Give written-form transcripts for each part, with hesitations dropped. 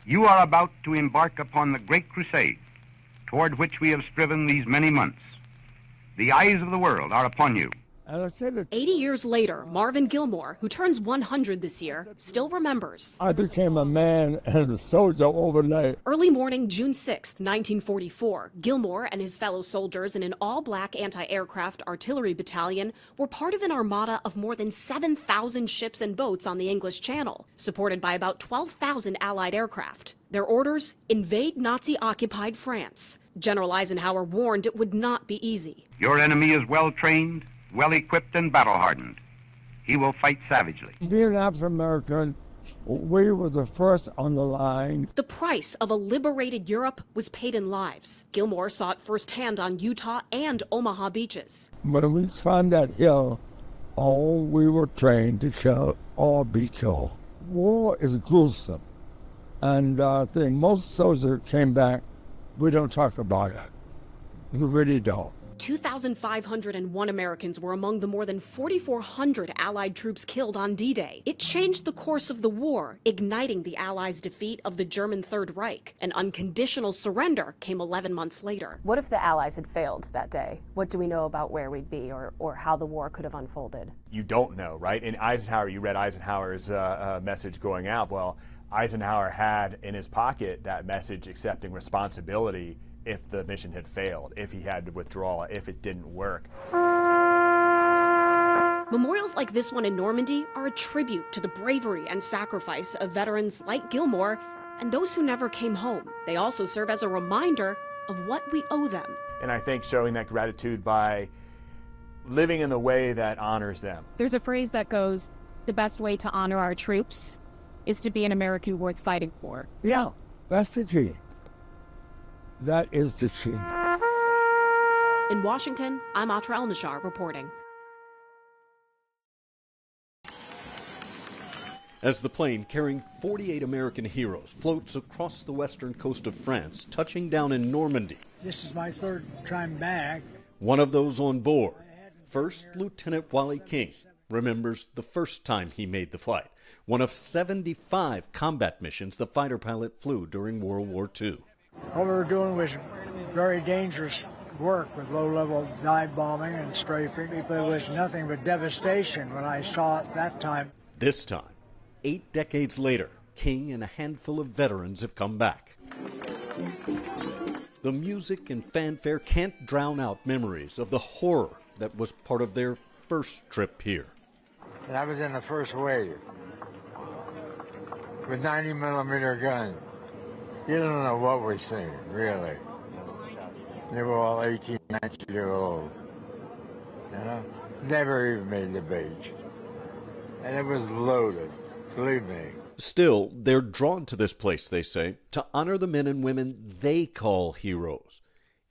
You are about to embark upon the great crusade toward which we have striven these many months. The eyes of the world are upon you. 80 years later, Marvin Gilmore, who turns 100 this year, still remembers. I became a man and a soldier overnight. Early morning, June 6, 1944, Gilmore and his fellow soldiers in an all-black anti-aircraft artillery battalion were part of an armada of more than 7,000 ships and boats on the English Channel, supported by about 12,000 Allied aircraft. Their orders: invade Nazi-occupied France. General Eisenhower warned it would not be easy. Your enemy is well-trained, well-equipped, and battle-hardened. He will fight savagely. Being African-American, we were the first on the line. The price of a liberated Europe was paid in lives. Gilmore saw it firsthand on Utah and Omaha beaches. When we climbed that hill, all we were trained to kill or be killed. War is gruesome. And I think most soldiers came back, we don't talk about it. We really don't. 2,501 Americans were among the more than 4,400 Allied troops killed on D-Day. It changed the course of the war, igniting the Allies' defeat of the German Third Reich. An unconditional surrender came 11 months later. What if the Allies had failed that day? What do we know about where we'd be or how the war could have unfolded? You don't know, right? In Eisenhower, you read Eisenhower's message going out. Well, Eisenhower had in his pocket that message accepting responsibility if the mission had failed, if he had to withdraw, if it didn't work. Memorials like this one in Normandy are a tribute to the bravery and sacrifice of veterans like Gilmore and those who never came home. They also serve as a reminder of what we owe them. And I think showing that gratitude by living in the way that honors them. There's a phrase that goes, the best way to honor our troops is to be an American worth fighting for. Yeah, that's the key. That is the key. In Washington, I'm Atra El-Nashar reporting. As the plane carrying 48 American heroes floats across the western coast of France, touching down in Normandy. This is my third time back. One of those on board, First Lieutenant Wally King, remembers the first time he made the flight. One of 75 combat missions the fighter pilot flew during World War II. What we were doing was very dangerous work with low-level dive bombing and strafing. But it was nothing but devastation when I saw it that time. This time, 8 decades later, King and a handful of veterans have come back. The music and fanfare can't drown out memories of the horror that was part of their first trip here. And I was in the first wave with 90-millimeter gun. You don't know what we're seeing, really. They were all 18, 19 years old. You know? Never even made the beach. And it was loaded, believe me. Still, they're drawn to this place, they say, to honor the men and women they call heroes,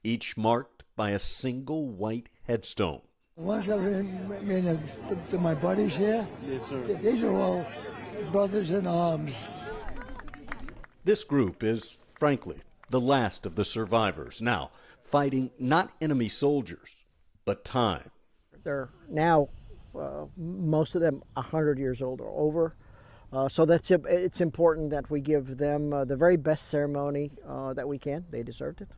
each marked by a single white headstone. The ones that are my buddies here, yes, sir. These are all brothers in arms. This group is, frankly, the last of the survivors, now fighting not enemy soldiers, but time. They're now, most of them, 100 years old or over. So it's important that we give them the very best ceremony that we can. They deserved it.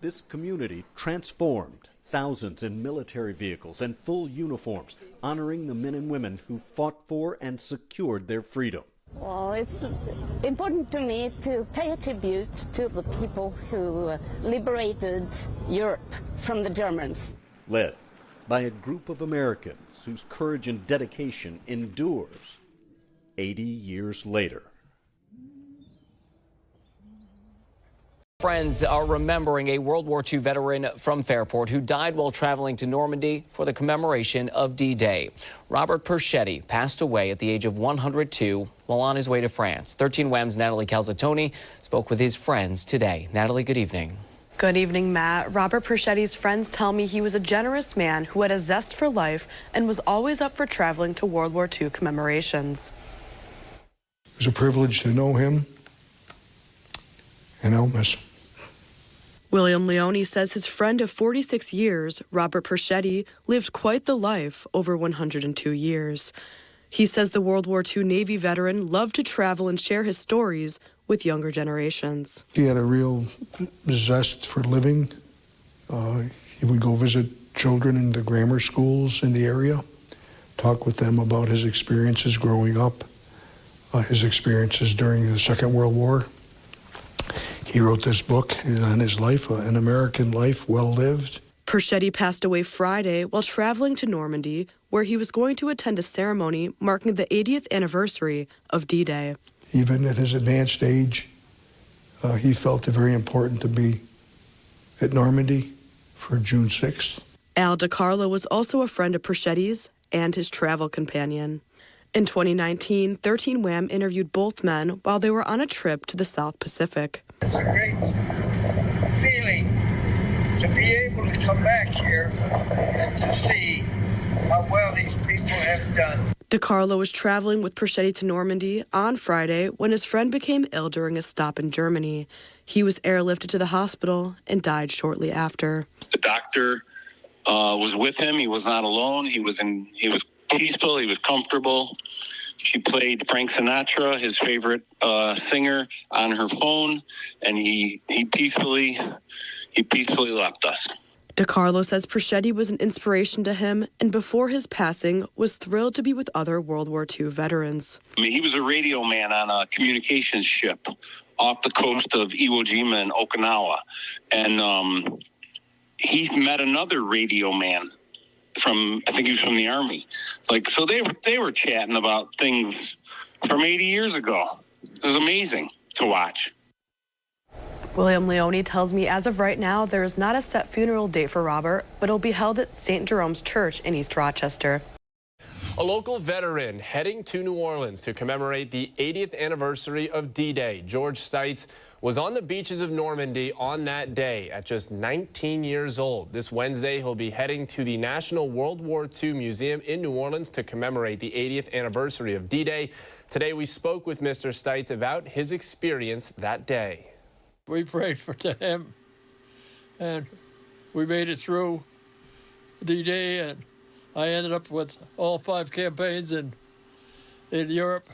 This community transformed, thousands in military vehicles and full uniforms, honoring the men and women who fought for and secured their freedom. Well, it's important to me to pay a tribute to the people who liberated Europe from the Germans. Led by a group of Americans whose courage and dedication endures 80 years later. Friends are remembering a World War II veteran from Fairport who died while traveling to Normandy for the commemoration of D-Day. Robert Perchetti passed away at the age of 102 while on his way to France. 13 WEM's Natalie Calzatoni spoke with his friends today. Natalie, good evening. Good evening, Matt. Robert Perchetti's friends tell me he was a generous man who had a zest for life and was always up for traveling to World War II commemorations. It was a privilege to know him, and I'll miss him. William Leone says his friend of 46 years, Robert Perchetti, lived quite the life over 102 years. He says the World War II Navy veteran loved to travel and share his stories with younger generations. He had a real zest for living. He would go visit children in the grammar schools in the area, talk with them about his experiences growing up, his experiences during the Second World War. He wrote this book on his life, An American Life Well Lived. Perschetti passed away Friday while traveling to Normandy, where he was going to attend a ceremony marking the 80th anniversary of D-Day. Even at his advanced age, he felt it very important to be at Normandy for June 6th. Al DiCarlo was also a friend of Perchetti's and his travel companion. In 2019, 13 Wham interviewed both men while they were on a trip to the South Pacific. It's a great feeling to be able to come back here and to see how well these people have done. DiCarlo was traveling with Perschetti to Normandy on Friday when his friend became ill during a stop in Germany. He was airlifted to the hospital and died shortly after. The doctor was with him. He was not alone. He was peaceful. He was comfortable. She played Frank Sinatra, his favorite singer, on her phone, and he peacefully left us. DiCarlo says Perschetti was an inspiration to him, and before his passing, was thrilled to be with other World War II veterans. I mean, he was a radio man on a communications ship off the coast of Iwo Jima in Okinawa, and he met another radio man I think he was from the Army. So they were chatting about things from 80 years ago. It was amazing to watch. William Leone tells me as of right now, there is not a set funeral date for Robert, but it'll be held at St. Jerome's Church in East Rochester. A local veteran heading to New Orleans to commemorate the 80th anniversary of D-Day. George Stites was on the beaches of Normandy on that day at just 19 years old. This Wednesday, he'll be heading to the National World War II Museum in New Orleans to commemorate the 80th anniversary of D-Day. Today, we spoke with Mr. Stites about his experience that day. We prayed for him, and we made it through D-Day, and I ended up with all 5 campaigns in Europe.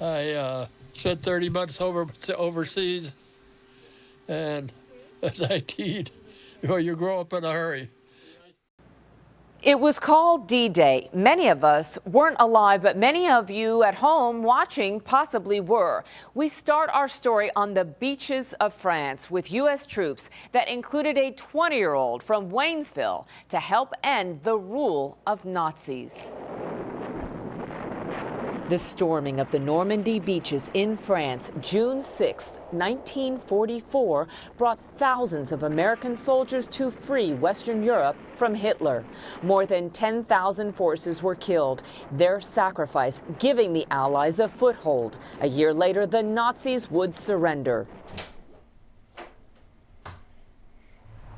I spent 30 months overseas, and at 19, you grow up in a hurry. It was called D-Day. Many of us weren't alive, but many of you at home watching possibly were. We start our story on the beaches of France with U.S. troops that included a 20-year-old from Waynesville to help end the rule of Nazis. The storming of the Normandy beaches in France, June 6, 1944, brought thousands of American soldiers to free Western Europe from Hitler. More than 10,000 forces were killed, their sacrifice giving the Allies a foothold. A year later, the Nazis would surrender.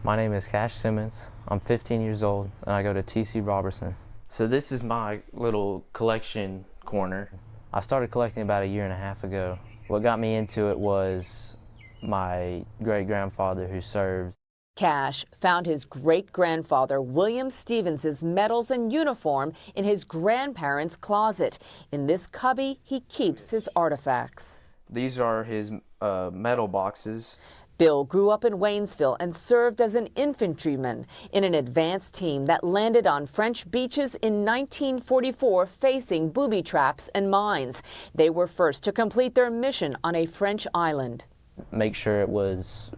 My name is Cash Simmons. I'm 15 years old, and I go to T.C. Robertson. So this is my little collection corner. I started collecting about a year and a half ago. What got me into it was my great-grandfather who served. Cash found his great-grandfather William Stevens's medals and uniform in his grandparents' closet. In this cubby, he keeps his artifacts. These are his medal boxes. Bill grew up in Waynesville and served as an infantryman in an advance team that landed on French beaches in 1944 facing booby traps and mines. They were first to complete their mission on a French island. Make sure it was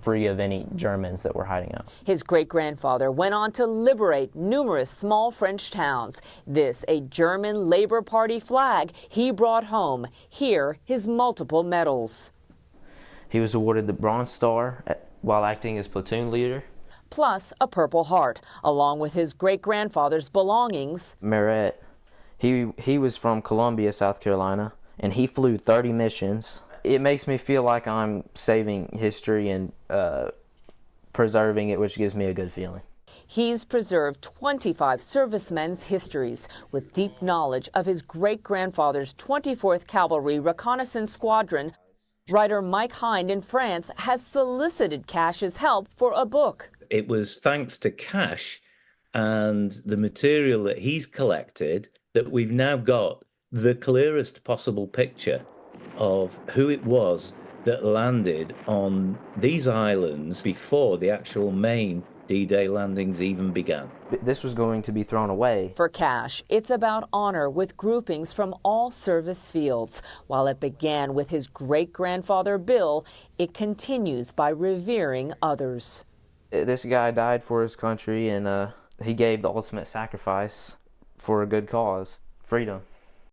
free of any Germans that were hiding out. His great-grandfather went on to liberate numerous small French towns. This, a German Labor Party flag he brought home. Here, his multiple medals. He was awarded the Bronze Star while acting as platoon leader. Plus a Purple Heart, along with his great-grandfather's belongings. Merritt, he was from Columbia, South Carolina, and he flew 30 missions. It makes me feel like I'm saving history and preserving it, which gives me a good feeling. He's preserved 25 servicemen's histories with deep knowledge of his great-grandfather's 24th Cavalry Reconnaissance Squadron. Writer Mike Hind in France has solicited Cash's help for a book. It was thanks to Cash and the material that he's collected that we've now got the clearest possible picture of who it was that landed on these islands before the actual main D-Day landings even began. This was going to be thrown away. For Cash, it's about honor with groupings from all service fields. While it began with his great-grandfather Bill, it continues by revering others. This guy died for his country, and he gave the ultimate sacrifice for a good cause, freedom.